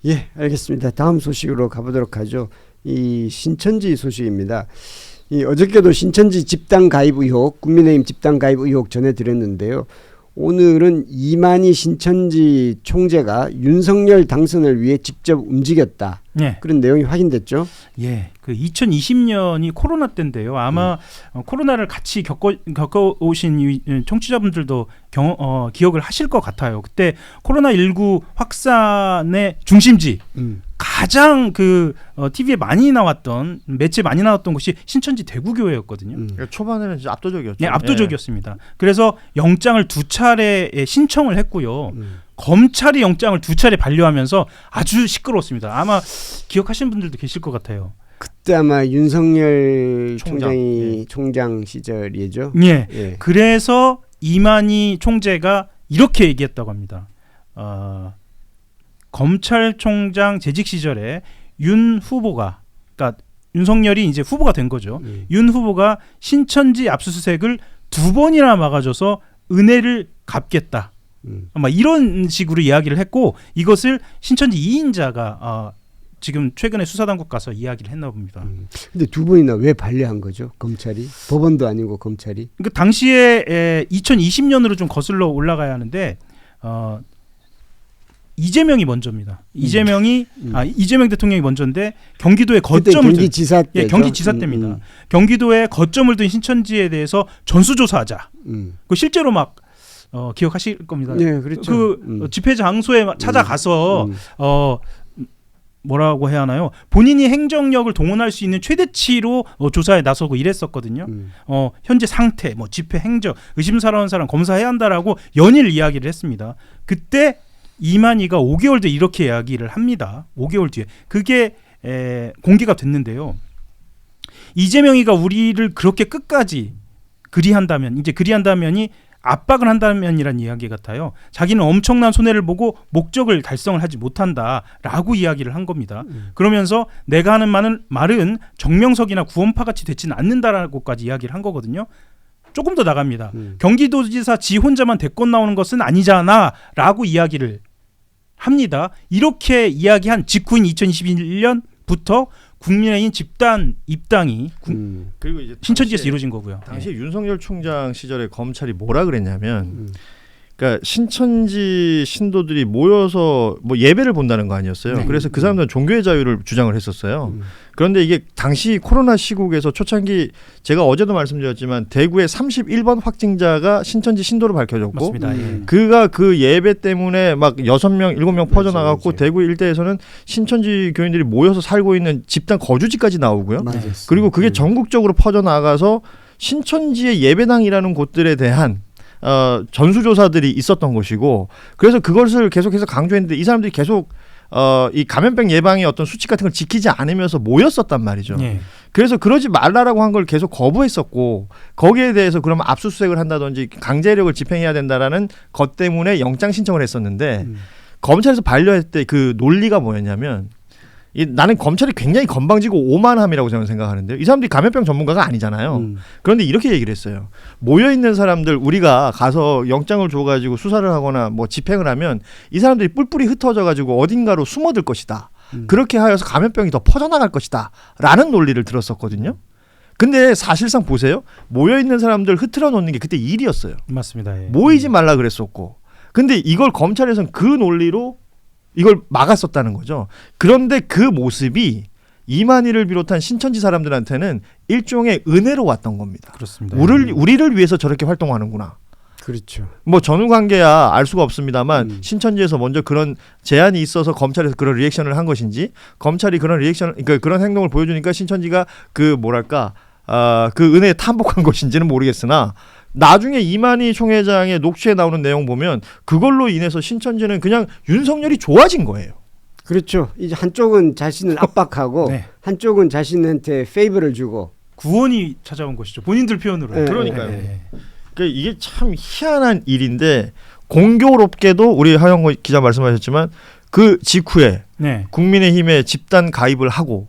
예, 알겠습니다. 다음 소식으로 가보도록 하죠. 이 신천지 소식입니다. 이 어저께도 신천지 집단 가입 의혹, 국민의힘 집단 가입 의혹 전해드렸는데요. 오늘은 이만희 신천지 총재가 윤석열 당선을 위해 직접 움직였다. 네. 그런 내용이 확인됐죠. 예, 그 2020년이 코로나 때인데요. 아마 코로나를 같이 겪어오신 청취자분들도 기억을 하실 것 같아요. 그때 코로나19 확산의 중심지, 가장 TV에 많이 나왔던, 매체 많이 나왔던 곳이 신천지 대구교회였거든요. 그러니까 초반에는 진짜 압도적이었죠. 네, 압도적이었습니다. 그래서 영장을 2차례 신청을 했고요. 검찰이 영장을 2차례 반려하면서 아주 시끄러웠습니다. 아마 기억하시는 분들도 계실 것 같아요. 그때 아마 윤석열 총장이 총장 시절이죠. 예. 예. 그래서 이만희 총재가 이렇게 얘기했다고 합니다. 검찰총장 재직 시절에 윤 후보가, 그러니까 윤석열이 이제 후보가 된 거죠. 윤 후보가 신천지 압수수색을 2번이나 막아줘서 은혜를 갚겠다. 아마 이런 식으로 이야기를 했고, 이것을 신천지 2인자가 지금 최근에 수사당국 가서 이야기를 했나 봅니다. 근데 2번이나 왜 반려한 거죠? 검찰이? 법원도 아니고 검찰이? 그러니까 당시에 2020년으로 좀 거슬러 올라가야 하는데 이재명이 먼저입니다. 이재명 대통령이 먼저인데 경기도에 거점을 경기지사 때죠. 예, 경기지사 때입니다. 경기도에 거점을 둔 신천지에 대해서 전수조사하자. 그 실제로 막 기억하실 겁니다. 네, 그렇죠. 집회 장소에 찾아가서 뭐라고 해야 하나요? 본인이 행정력을 동원할 수 있는 최대치로 조사에 나서고 이랬었거든요. 현재 상태, 뭐 집회 행정, 의심스러운 사람 검사해야 한다라고 연일 이야기를 했습니다. 그때 이만희가 5개월 뒤에 이렇게 이야기를 합니다. 5개월 뒤에. 그게 공개가 됐는데요. 이재명이가 우리를 그렇게 끝까지 그리한다면이 압박을 한다면이란 이야기 같아요. 자기는 엄청난 손해를 보고 목적을 달성을 하지 못한다라고 이야기를 한 겁니다. 그러면서 내가 하는 말은 정명석이나 구원파같이 되지는 않는다라고까지 이야기를 한 거거든요. 조금 더 나갑니다. 경기도지사 지 혼자만 대권 나오는 것은 아니잖아라고 이야기를 합니다. 이렇게 이야기한 직후인 2021년부터 국민의힘 집단 입당이 그리고 이제 신천지에서 이루어진 거고요. 당시 윤석열 총장 시절에 검찰이 뭐라 그랬냐면, 그러니까 신천지 신도들이 모여서 뭐 예배를 본다는 거 아니었어요. 네. 그래서 그 사람들은 종교의 자유를 주장을 했었어요. 그런데 이게 당시 코로나 시국에서 초창기, 제가 어제도 말씀드렸지만 대구에 31번 확진자가 신천지 신도로 밝혀졌고, 그가 그 예배 때문에 막 6명, 7명 퍼져나갔고, 대구 일대에서는 신천지 교인들이 모여서 살고 있는 집단 거주지까지 나오고요. 그리고 그게 전국적으로 퍼져나가서 신천지의 예배당이라는 곳들에 대한 전수조사들이 있었던 것이고, 그래서 그것을 계속해서 강조했는데 이 사람들이 계속 이 감염병 예방의 어떤 수칙 같은 걸 지키지 않으면서 모였었단 말이죠. 그래서 그러지 말라라고 한 걸 계속 거부했었고, 거기에 대해서 그러면 압수수색을 한다든지 강제력을 집행해야 된다라는 것 때문에 영장 신청을 했었는데, 검찰에서 반려했을 때 그 논리가 뭐였냐면, 나는 검찰이 굉장히 건방지고 오만함이라고 저는 생각하는데요. 이 사람들이 감염병 전문가가 아니잖아요. 그런데 이렇게 얘기를 했어요. 모여있는 사람들 우리가 가서 영장을 줘가지고 수사를 하거나 뭐 집행을 하면 이 사람들이 뿔뿔이 흩어져가지고 어딘가로 숨어들 것이다. 그렇게 하여서 감염병이 더 퍼져나갈 것이다 라는 논리를 들었었거든요. 근데 사실상 보세요. 모여있는 사람들 흐트러 놓는 게 그때 일이었어요. 맞습니다. 예. 모이지 말라 그랬었고. 근데 이걸 검찰에서는 그 논리로 이걸 막았었다는 거죠. 그런데 그 모습이 이만희를 비롯한 신천지 사람들한테는 일종의 은혜로 왔던 겁니다. 그렇습니다. 우리를 위해서 저렇게 활동하는구나. 그렇죠. 뭐 전후관계야 알 수가 없습니다만 신천지에서 먼저 그런 제안이 있어서 검찰에서 그런 리액션을 한 것인지, 검찰이 그런 그러니까 그런 행동을 보여주니까 신천지가 그 은혜에 탐복한 것인지는 모르겠으나, 나중에 이만희 총회장의 녹취에 나오는 내용 보면 그걸로 인해서 신천지는 그냥 윤석열이 좋아진 거예요. 그렇죠. 이제 한쪽은 자신을 압박하고 한쪽은 자신한테 페이버를 주고 구원이 찾아온 것이죠. 본인들 표현으로. 그러니까요. 그러니까 이게 참 희한한 일인데, 공교롭게도 우리 하영호 기자 말씀하셨지만 그 직후에 국민의힘에 집단 가입을 하고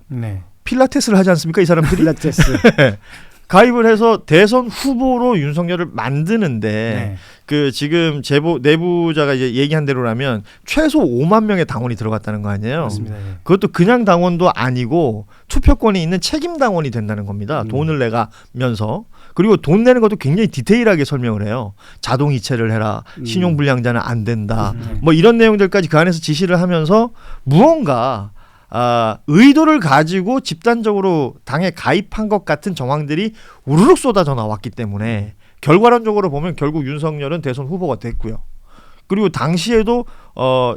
필라테스를 하지 않습니까? 이 사람들이? 필라테스. 가입을 해서 대선 후보로 윤석열을 만드는데 네. 그 지금 제보 내부자가 이제 얘기한 대로라면 최소 5만 명의 당원이 들어갔다는 거 아니에요. 맞습니다. 예. 그것도 그냥 당원도 아니고 투표권이 있는 책임 당원이 된다는 겁니다. 돈을 내가면서. 그리고 돈 내는 것도 굉장히 디테일하게 설명을 해요. 자동 이체를 해라. 신용불량자는 안 된다. 뭐 이런 내용들까지 그 안에서 지시를 하면서 무언가 의도를 가지고 집단적으로 당에 가입한 것 같은 정황들이 우르륵 쏟아져 나왔기 때문에 결과론적으로 보면 결국 윤석열은 대선 후보가 됐고요. 그리고 당시에도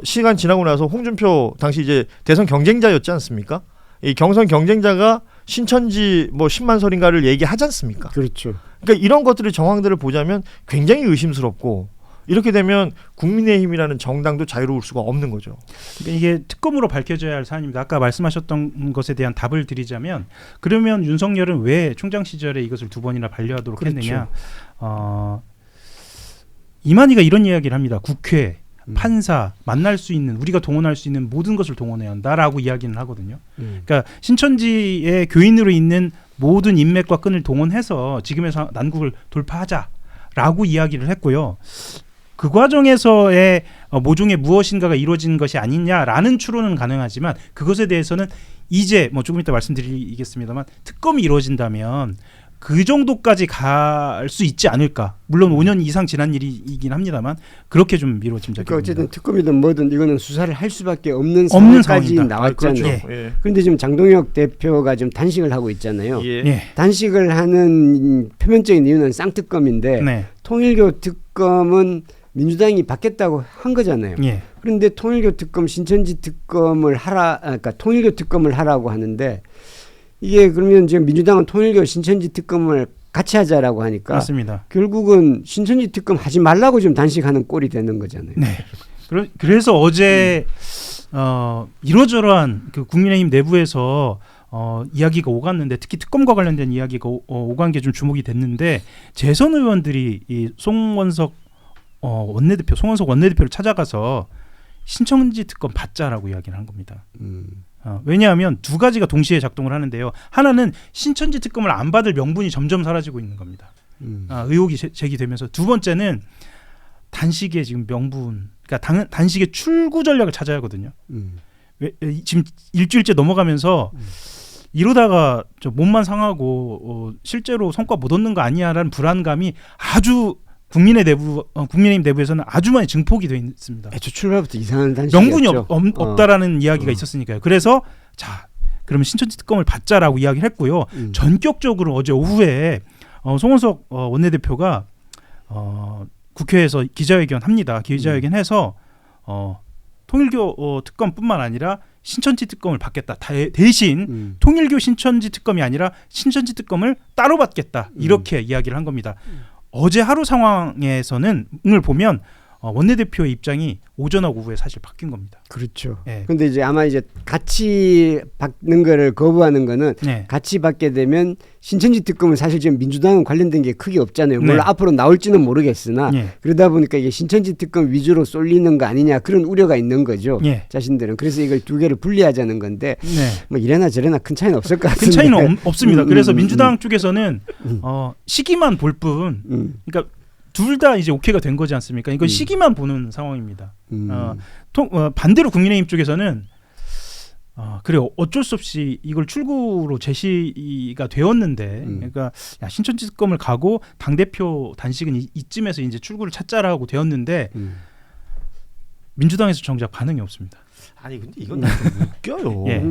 시간 지나고 나서 홍준표 당시 이제 대선 경쟁자였지 않습니까? 이 경선 경쟁자가 신천지 뭐 10만 설인가를 얘기하지 않습니까? 그렇죠. 그러니까 이런 것들의 정황들을 보자면 굉장히 의심스럽고 이렇게 되면 국민의힘이라는 정당도 자유로울 수가 없는 거죠. 그러니까 이게 특검으로 밝혀져야 할 사안입니다. 아까 말씀하셨던 것에 대한 답을 드리자면 그러면 윤석열은 왜 총장 시절에 이것을 2번이나 반려하도록 그렇죠. 했느냐. 이만희가 이런 이야기를 합니다. 국회, 판사, 만날 수 있는 우리가 동원할 수 있는 모든 것을 동원해야 한다라고 이야기는 하거든요. 그러니까 신천지의 교인으로 있는 모든 인맥과 끈을 동원해서 지금의 난국을 돌파하자라고 이야기를 했고요. 그 과정에서의 모종의 무엇인가가 이루어진 것이 아니냐라는 추론은 가능하지만 그것에 대해서는 이제 뭐 조금 이따 말씀드리겠습니다만 특검이 이루어진다면 그 정도까지 갈 수 있지 않을까. 물론 5년 이상 지난 일이긴 합니다만 그렇게 좀 미뤄진 적이 그러니까 어쨌든 특검이든 뭐든 이거는 수사를 할 수밖에 없는 없는 상황까지 상황이다. 나왔잖아요. 그렇죠. 예. 예. 그런데 지금 장동혁 대표가 지금 단식을 하고 있잖아요. 예. 예. 단식을 하는 표면적인 이유는 쌍특검인데 네. 통일교 특검은 민주당이 받겠다고 한 거잖아요. 예. 그런데 통일교 특검, 신천지 특검을 그러니까 통일교 특검을 하라고 하는데 이게 그러면 지금 민주당은 통일교, 신천지 특검을 같이 하자라고 하니까 맞습니다. 결국은 신천지 특검 하지 말라고 지금 단식하는 꼴이 되는 거잖아요. 네. 그래서 어제 이러저러한 그 국민의힘 내부에서 이야기가 오갔는데 특히 특검과 관련된 이야기가 오간 게 좀 주목이 됐는데 재선 의원들이 이 송원석 원내대표를 찾아가서 신천지 특검 받자라고 이야기를 한 겁니다. 왜냐하면 두 가지가 동시에 작동을 하는데요. 하나는 신천지 특검을 안 받을 명분이 점점 사라지고 있는 겁니다. 의혹이 제기되면서 두 번째는 단식의 지금 명분, 그러니까 단식의 출구 전략을 찾아야 하거든요. 지금 일주일째 넘어가면서 이러다가 저 몸만 상하고 실제로 성과 못 얻는 거 아니야라는 불안감이 아주 국민의힘 내부에서는 아주 많이 증폭이 되어 있습니다. 애초 출발부터 이상한 단식이었죠. 명분이 없다라는 이야기가 있었으니까요. 그래서 자 그러면 신천지 특검을 받자라고 이야기를 했고요. 전격적으로 어제 오후에 송원석 원내대표가 국회에서 기자회견합니다. 기자회견해서 통일교 특검뿐만 아니라 신천지 특검을 받겠다. 대신 통일교 신천지 특검이 아니라 신천지 특검을 따로 받겠다. 이렇게 이야기를 한 겁니다. 어제 하루 상황에서는 을 보면 원내대표의 입장이 오전하고 오후에 사실 바뀐 겁니다. 그렇죠. 예. 근데 이제 아마 이제 같이 받는 거를 거부하는 거는 네. 같이 받게 되면 신천지 특검은 사실 지금 민주당은 관련된 게 크게 없잖아요. 물론 네. 앞으로 나올지는 모르겠으나 예. 그러다 보니까 이게 신천지 특검 위주로 쏠리는 거 아니냐 그런 우려가 있는 거죠. 예. 자신들은. 그래서 이걸 두 개를 분리하자는 건데 네. 뭐 이래나 저래나 큰 차이는 없을 것 같은데. 큰 차이는 없습니다. 그래서 민주당 쪽에서는 시기만 볼 뿐, 그러니까 둘 다 이제 오케이가 된 거지 않습니까? 이건 시기만 보는 상황입니다. 반대로 국민의힘 쪽에서는 그래 어쩔 수 없이 이걸 출구로 제시가 되었는데, 그러니까 야, 신천지 특검을 가고 당 대표 단식은 이쯤에서 이제 출구를 찾자라고 되었는데 민주당에서 정작 반응이 없습니다. 아니 근데 이건 좀 웃겨요. 예.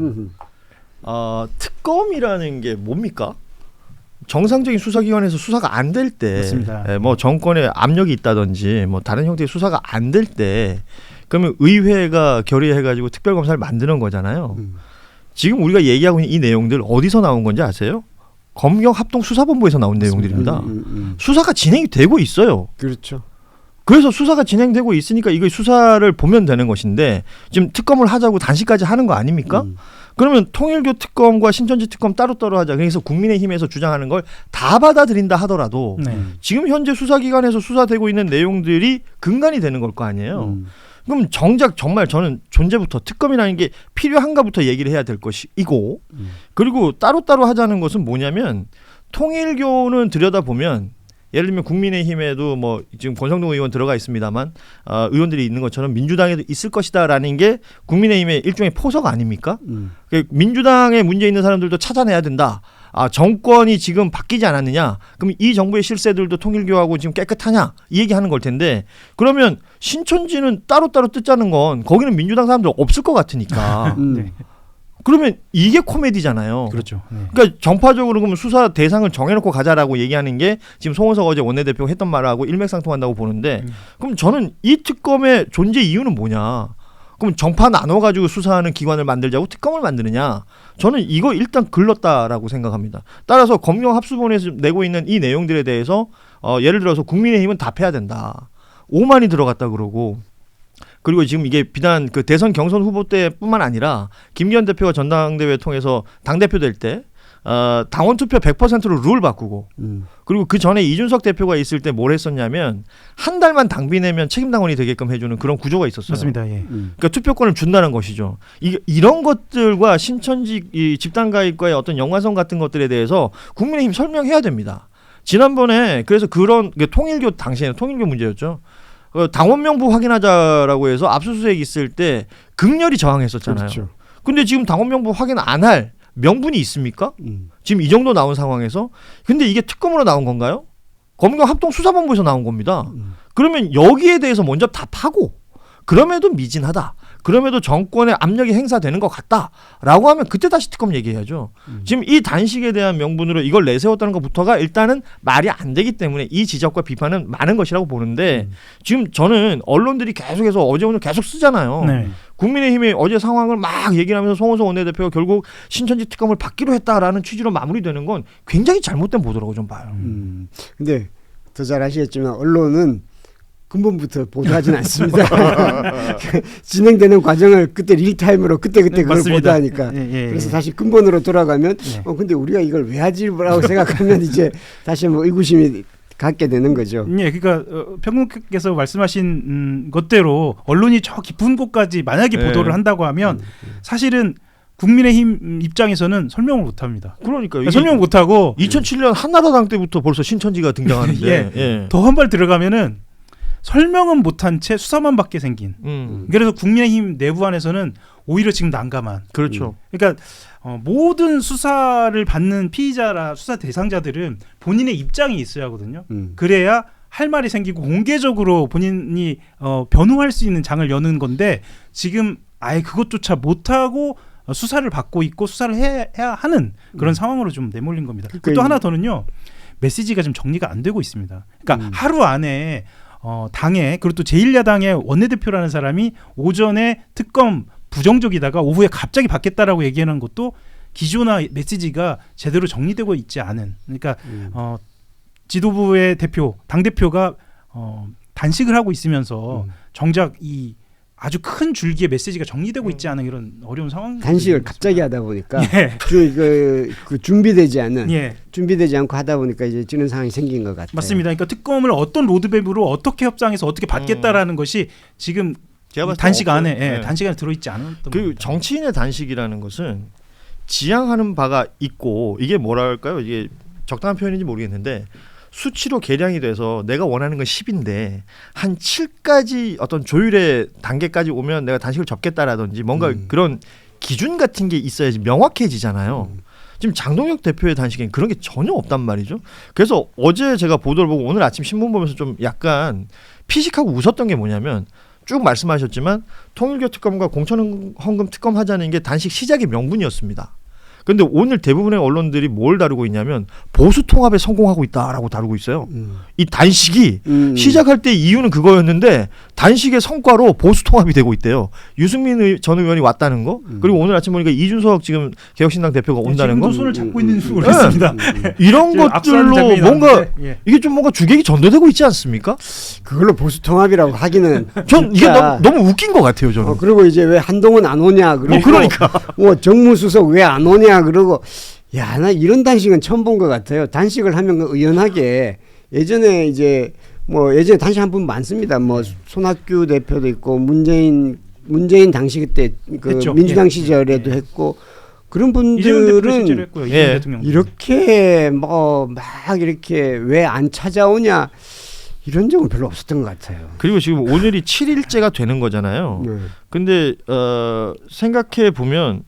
특검이라는 게 뭡니까? 정상적인 수사기관에서 수사가 안 될 때, 맞습니다. 뭐 정권에 압력이 있다든지, 뭐 다른 형태의 수사가 안 될 때, 그러면 의회가 결의해가지고 특별검사를 만드는 거잖아요. 지금 우리가 얘기하고 있는 이 내용들 어디서 나온 건지 아세요? 검경합동수사본부에서 나온 내용들입니다. 수사가 진행이 되고 있어요. 그렇죠. 그래서 수사가 진행되고 있으니까 이거 수사를 보면 되는 것인데 지금 특검을 하자고 단식까지 하는 거 아닙니까? 그러면 통일교 특검과 신천지 특검 따로따로 하자. 그래서 국민의힘에서 주장하는 걸 다 받아들인다 하더라도 지금 현재 수사기관에서 수사되고 있는 내용들이 근간이 되는 걸 거 아니에요. 그럼 정작 정말 저는 존재부터 특검이라는 게 필요한가부터 얘기를 해야 될 것이고 그리고 따로따로 하자는 것은 뭐냐면 통일교는 들여다보면 예를 들면 국민의힘에도 뭐 지금 권성동 의원 들어가 있습니다만 의원들이 있는 것처럼 민주당에도 있을 것이다라는 게 국민의힘의 일종의 포석 아닙니까? 민주당에 문제 있는 사람들도 찾아내야 된다. 정권이 지금 바뀌지 않았느냐? 그럼 이 정부의 실세들도 통일교하고 지금 깨끗하냐? 이 얘기하는 걸 텐데 그러면 신천지는 따로따로 뜯자는 건 거기는 민주당 사람들 없을 것 같으니까. 네. 그러면 이게 코미디잖아요. 그렇죠. 네. 그러니까 정파적으로 그러면 수사 대상을 정해놓고 가자라고 얘기하는 게 지금 송원석 어제 원내대표가 했던 말하고 일맥상통한다고 보는데 그럼 저는 이 특검의 존재 이유는 뭐냐? 그럼 정파 나눠가지고 수사하는 기관을 만들자고 특검을 만드느냐? 저는 이거 일단 글렀다라고 생각합니다. 따라서 검경 합수본에서 내고 있는 이 내용들에 대해서 예를 들어서 국민의힘은 답해야 된다. 5만이 들어갔다 그러고 그리고 지금 이게 비단 그 대선 경선 후보 때뿐만 아니라 김기현 대표가 전당대회 통해서 당대표 될 때 당원 투표 100%로 룰 바꾸고 그리고 그 전에 이준석 대표가 있을 때 뭘 했었냐면 한 달만 당비 내면 책임 당원이 되게끔 해주는 그런 구조가 있었어요. 맞습니다. 예. 그러니까 투표권을 준다는 것이죠. 이런 것들과 신천지 이 집단가입과의 어떤 연관성 같은 것들에 대해서 국민의힘 설명해야 됩니다. 지난번에 그래서 그런 통일교 당시에는 통일교 문제였죠. 당원 명부 확인하자라고 해서 압수수색 있을 때 극렬히 저항했었잖아요. 그렇죠. 근데 지금 당원 명부 확인 안 할 명분이 있습니까? 지금 이 정도 나온 상황에서. 근데 이게 특검으로 나온 건가요? 검경 합동수사본부에서 나온 겁니다. 그러면 여기에 대해서 먼저 답하고 그럼에도 미진하다. 그럼에도 정권의 압력이 행사되는 것 같다라고 하면 그때 다시 특검 얘기해야죠. 지금 이 단식에 대한 명분으로 이걸 내세웠다는 것부터가 일단은 말이 안 되기 때문에 이 지적과 비판은 많은 것이라고 보는데 지금 저는 언론들이 계속해서 어제 오늘 계속 쓰잖아요. 네. 국민의힘이 어제 상황을 막 얘기를 하면서 송원석 원내대표가 결국 신천지 특검을 받기로 했다라는 취지로 마무리되는 건 굉장히 잘못된 보도라고 좀 봐요. 근데 더 잘 아시겠지만 언론은 근본부터 보도하진 않습니다. 진행되는 과정을 그때 릴타임으로 그때 그걸 맞습니다. 보도하니까. 예. 그래서 다시 근본으로 돌아가면 예. 근데 우리가 이걸 왜 하지라고 생각하면 이제 다시 뭐 의구심이 갖게 되는 거죠. 예, 그러니까 평론가께서 말씀하신 것대로 언론이 저 깊은 곳까지 만약에 네. 보도를 한다고 하면 사실은 국민의힘 입장에서는 설명을 못합니다. 그러니까요. 설명 못하고 2007년 한나라당 때부터 벌써 신천지가 등장하는데 예. 더 한 발 들어가면은 설명은 못한 채 수사만 받게 생긴. 그래서 국민의힘 내부 안에서는 오히려 지금 난감한. 그렇죠. 그러니까 모든 수사를 받는 피의자라 수사 대상자들은 본인의 입장이 있어야 하거든요. 그래야 할 말이 생기고 공개적으로 본인이 변호할 수 있는 장을 여는 건데 지금 아예 그것조차 못하고 수사를 받고 있고 수사를 해야 하는 그런 상황으로 좀 내몰린 겁니다. 그리고 또 하나 더는요. 메시지가 좀 정리가 안 되고 있습니다. 그러니까 하루 안에 당에 그리고 또 제1야당의 원내대표라는 사람이 오전에 특검 부정적이다가 오후에 갑자기 받겠다라고 얘기하는 것도 기조나 메시지가 제대로 정리되고 있지 않은. 그러니까 지도부의 대표, 당대표가 단식을 하고 있으면서 정작 이 아주 큰 줄기의 메시지가 정리되고 있지 않은 이런 어려운 상황. 단식을 갑자기 하다 보니까 예. 그 준비되지 않은 예. 준비되지 않고 하다 보니까 이제 지는 상황이 생긴 것 같아요. 맞습니다. 그러니까 특검을 어떤 로드맵으로 어떻게 협상해서 어떻게 받겠다라는 것이 지금 단식 안에 단식 안에 들어있지 않았던 그 겁니다. 정치인의 단식이라는 것은 지향하는 바가 있고 이게 뭐랄까요? 이게 적당한 표현인지 모르겠는데 수치로 계량이 돼서 내가 원하는 건 10인데 한 7까지 어떤 조율의 단계까지 오면 내가 단식을 접겠다라든지 뭔가 그런 기준 같은 게 있어야지 명확해지잖아요. 지금 장동혁 대표의 단식엔 그런 게 전혀 없단 말이죠. 그래서 어제 제가 보도를 보고 오늘 아침 신문 보면서 좀 약간 피식하고 웃었던 게 뭐냐면 쭉 말씀하셨지만 통일교 특검과 공천헌금 특검 하자는 게 단식 시작의 명분이었습니다. 근데 오늘 대부분의 언론들이 뭘 다루고 있냐면 보수 통합에 성공하고 있다라고 다루고 있어요. 이 단식이 시작할 때 이유는 그거였는데 단식의 성과로 보수 통합이 되고 있대요. 유승민 전 의원이 왔다는 거, 그리고 오늘 아침 보니까 이준석 지금 개혁신당 대표가 온다는 거. 지금도 손을 잡고 있는 식으로 했습니다. 이런 것들로 뭔가 이게 좀 뭔가 주객이 전도되고 있지 않습니까? 그걸로 보수 통합이라고 하기는 전 이게 너무 웃긴 것 같아요, 저는. 그리고 이제 왜 한동훈 안 오냐 그러고 그러니까 정무수석 왜 안 오냐 그러고 야, 나 이런 단식은 처음 본 것 같아요. 단식을 하면 의연하게 예전에 이제 뭐 예전에 단식 한 분 많습니다. 뭐 손학규 대표도 있고 문재인 당시 그때 그 했죠. 민주당 시절에도 했고 그런 이재명 대표도 분들은 실제로 했고요. 예. 이재명 대통령 이렇게 뭐 막 이렇게 왜 안 찾아오냐 이런 적은 별로 없었던 것 같아요. 그리고 지금 오늘이 7일째가 되는 거잖아요. 네. 근데 생각해 보면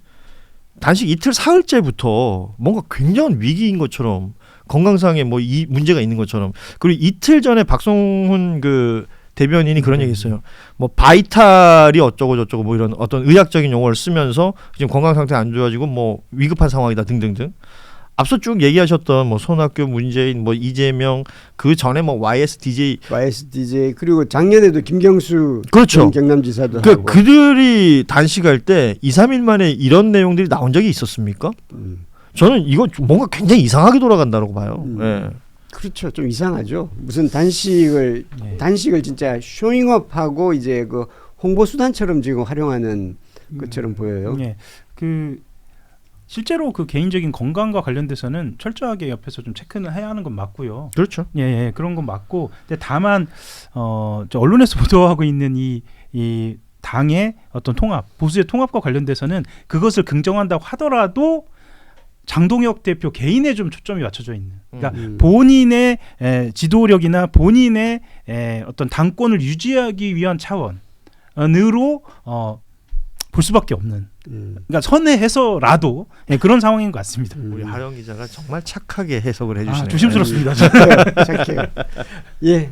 단식 이틀 사흘째부터 뭔가 굉장한 위기인 것처럼 건강상에 뭐 이 문제가 있는 것처럼 그리고 이틀 전에 박성훈 그 대변인이 그런 얘기했어요. 뭐 바이탈이 어쩌고 저쩌고 뭐 이런 어떤 의학적인 용어를 쓰면서 지금 건강 상태 안 좋아지고 뭐 위급한 상황이다 등등등. 앞서 쭉 얘기하셨던 뭐 손학규, 문재인, 뭐 이재명 그 전에 뭐 YSDJ 그리고 작년에도 김경수 그렇죠. 전 경남지사도 그 하고 그들이 단식할 때 2, 3일 만에 이런 내용들이 나온 적이 있었습니까? 저는 이거 뭔가 굉장히 이상하게 돌아간다고 봐요. 예. 그렇죠. 좀 이상하죠. 무슨 단식을 진짜 쇼잉업하고 이제 그 홍보 수단처럼 지금 활용하는 것처럼 보여요. 예. 그 실제로 그 개인적인 건강과 관련돼서는 철저하게 옆에서 좀 체크는 해야 하는 건 맞고요. 그렇죠. 예, 예, 그런 건 맞고. 근데 다만 저 언론에서 보도하고 있는 이 당의 어떤 통합, 보수의 통합과 관련돼서는 그것을 긍정한다고 하더라도 장동혁 대표 개인에 좀 초점이 맞춰져 있는. 그러니까 본인의 지도력이나 본인의 어떤 당권을 유지하기 위한 차원으로 볼 수밖에 없는. 그러니까 선회해서라도 그런 상황인 것 같습니다. 우리 하영 기자가 정말 착하게 해석을 해주시네요. 조심스럽습니다. 착해요. 예,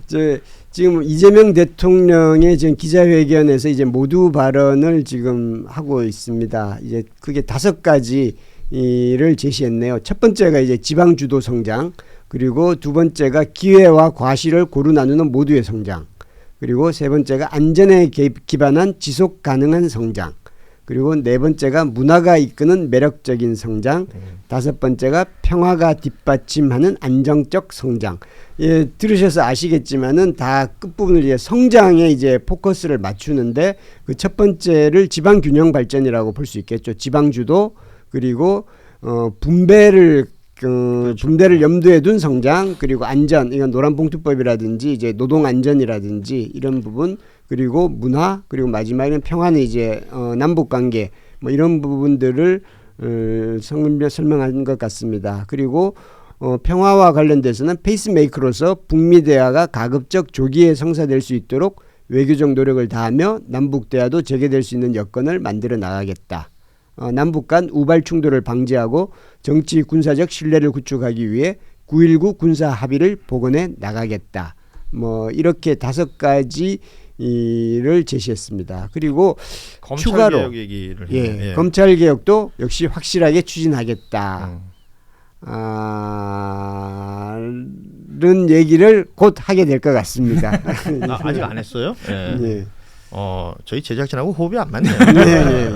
지금 이재명 대통령의 지금 기자회견에서 이제 모두 발언을 지금 하고 있습니다. 이제 그게 5가지를 제시했네요. 첫 번째가 이제 지방 주도 성장, 그리고 두 번째가 기회와 과실을 고루 나누는 모두의 성장, 그리고 세 번째가 안전에 기반한 지속 가능한 성장, 그리고 네 번째가 문화가 이끄는 매력적인 성장, 다섯 번째가 평화가 뒷받침하는 안정적 성장. 예, 들으셔서 아시겠지만은 다 끝부분을 이제 성장에 이제 포커스를 맞추는데 그 첫 번째를 지방 균형 발전이라고 볼 수 있겠죠. 지방 주도 그리고 분배를 염두에 둔 성장, 그리고 안전, 이건 노란봉투법이라든지 이제 노동 안전이라든지 이런 부분, 그리고 문화, 그리고 마지막에는 평화는 이제 남북 관계 뭐 이런 부분들을 설명한 것 같습니다. 그리고 평화와 관련돼서는 페이스메이커로서 북미 대화가 가급적 조기에 성사될 수 있도록 외교적 노력을 다하며 남북 대화도 재개될 수 있는 여건을 만들어 나가겠다. 남북 간 우발 충돌을 방지하고 정치 군사적 신뢰를 구축하기 위해 9.19 군사 합의를 복원해 나가겠다. 뭐 이렇게 5가지를 제시했습니다. 그리고 검찰 추가로 개혁 얘기를 예. 검찰 개혁도 역시 확실하게 추진하겠다. 는 얘기를 곧 하게 될 것 같습니다. 아직 안 했어요? 예. 예. 저희 제작진하고 호흡이 안 맞네요. 예.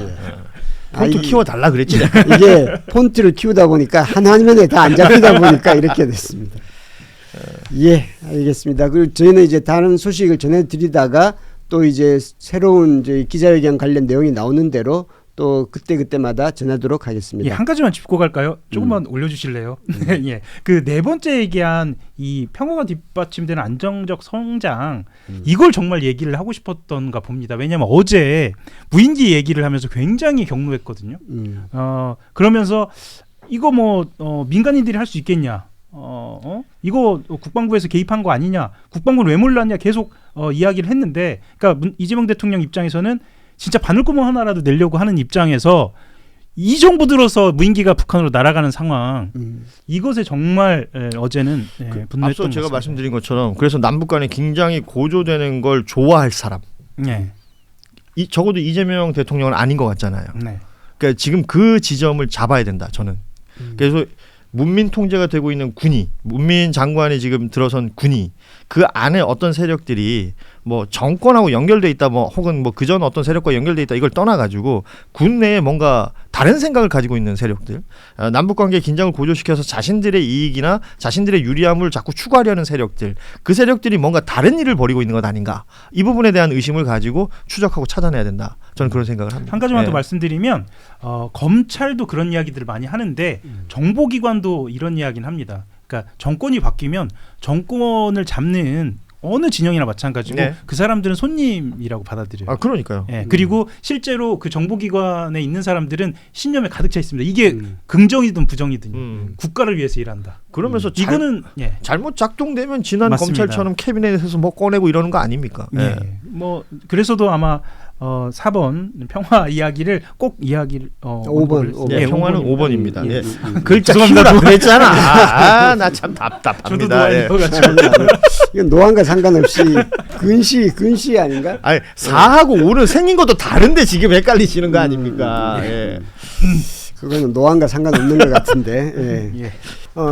폰트 키워달라 그랬지. 이게 폰트를 키우다 보니까 한 화면에 다 안 잡히다 보니까 이렇게 됐습니다. 예, 알겠습니다. 그리고 저희는 이제 다른 소식을 전해드리다가 또 이제 새로운 이제 기자회견 관련 내용이 나오는 대로 또 그때마다 전하도록 하겠습니다. 예, 한 가지만 짚고 갈까요? 조금만 올려주실래요? 예, 그 네 번째 얘기한 이 평화가 뒷받침되는 안정적 성장, 이걸 정말 얘기를 하고 싶었던가 봅니다. 왜냐하면 어제 무인기 얘기를 하면서 굉장히 격노했거든요. 그러면서 이거 뭐 민간인들이 할 수 있겠냐? 이거 국방부에서 개입한 거 아니냐? 국방부는 왜 몰랐냐? 계속 이야기를 했는데, 그러니까 이재명 대통령 입장에서는 진짜 바늘구멍 하나라도 내려고 하는 입장에서 이 정부 들어서 무인기가 북한으로 날아가는 상황, 이것에 정말 어제는 분노했던 것 앞서 제가 같습니다. 말씀드린 것처럼 그래서 남북 간에 긴장이 고조되는 걸 좋아할 사람, 적어도 이재명 대통령은 아닌 것 같잖아요. 네. 그러니까 지금 그 지점을 잡아야 된다, 저는. 그래서 문민 통제가 되고 있는 군이, 문민 장관이 지금 들어선 군이, 그 안에 어떤 세력들이 뭐 정권하고 연결돼 있다, 뭐 혹은 뭐 그전 어떤 세력과 연결돼 있다, 이걸 떠나가지고 군 내에 뭔가 다른 생각을 가지고 있는 세력들, 남북관계 긴장을 고조시켜서 자신들의 이익이나 자신들의 유리함을 자꾸 추구하려는 세력들, 그 세력들이 뭔가 다른 일을 벌이고 있는 것 아닌가, 이 부분에 대한 의심을 가지고 추적하고 찾아내야 된다, 저는 그런 생각을 합니다. 한 가지만 더 말씀드리면 검찰도 그런 이야기들을 많이 하는데 정보기관도 이런 이야기는 합니다. 그러니까 정권이 바뀌면 정권을 잡는 어느 진영이나 마찬가지고 네. 그 사람들은 손님이라고 받아들여요. 아 그러니까요. 예, 그리고 실제로 그 정보기관에 있는 사람들은 신념에 가득 차 있습니다. 이게 긍정이든 부정이든 국가를 위해서 일한다. 그러면서 이거는 예. 잘못 작동되면 지난 맞습니다. 검찰처럼 캐비넷에서 뭐 꺼내고 이러는 거 아닙니까? 예. 뭐 그래서도 아마 4번 평화 이야기를 꼭 이야기를 5번. 예, 예, 평화는 5번. 5번입니다. 예. 글자 죄송합니다. 키우라 그랬잖아. 나 참 저도 답답합니다. 예. 노안이어가지고 이건 노안과 상관없이 근시 아닌가? 아니 4하고 5는 생긴 것도 다른데 지금 헷갈리시는 거 아닙니까? 예. 그거는 노안과 상관없는 것 같은데. 예. 예.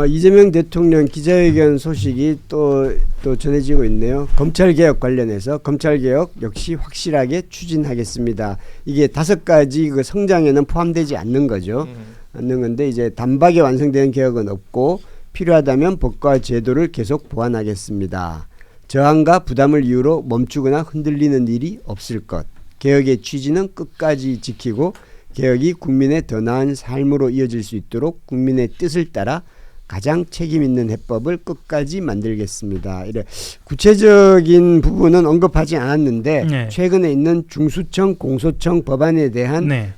이재명 대통령 기자회견 소식이 또 전해지고 있네요. 검찰개혁 관련해서 검찰개혁 역시 확실하게 추진하겠습니다. 이게 5가지 그 성장에는 포함되지 않는 거죠. 않는 건데 이제 단박에 완성되는 개혁은 없고 필요하다면 법과 제도를 계속 보완하겠습니다. 저항과 부담을 이유로 멈추거나 흔들리는 일이 없을 것. 개혁의 취지는 끝까지 지키고 개혁이 국민의 더 나은 삶으로 이어질 수 있도록 국민의 뜻을 따라 가장 책임 있는 해법을 끝까지 만들겠습니다. 이래 구체적인 부분은 언급하지 않았는데 네. 최근에 있는 중수청, 공소청 법안에 대한 네.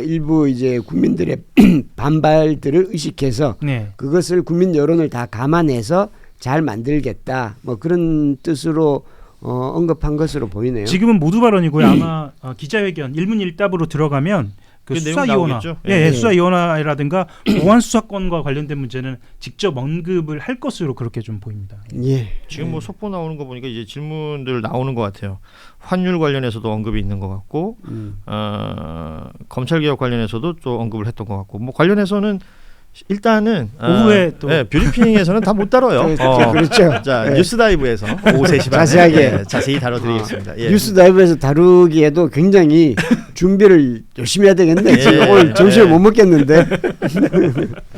일부 이제 국민들의 반발들을 의식해서 네. 그것을 국민 여론을 다 감안해서 잘 만들겠다. 뭐 그런 뜻으로 언급한 것으로 보이네요. 지금은 모두 발언이고요. 아마 기자회견 일문일답으로 들어가면 그 그 내용 수사이원화, 나오겠죠? 예, 예. 수사이원화라든가 보안 수사권과 관련된 문제는 직접 언급을 할 것으로 그렇게 좀 보입니다. 예. 지금 뭐 속보 나오는 거 보니까 이제 질문들 나오는 것 같아요. 환율 관련해서도 언급이 있는 것 같고, 검찰 개혁 관련해서도 또 언급을 했던 것 같고, 뭐 관련해서는 일단은 오후에 또 예, 뷰리핑에서는 다 못 다뤄요. 그렇죠. 자 예. 뉴스다이브에서 오후 3시 반에 자세하게. 자세히 다뤄드리겠습니다. 예. 뉴스 다이브에서 다루기에도 굉장히 준비를 열심히 해야 되겠네. 예. 지금 오늘 점심을 예. 못 먹겠는데.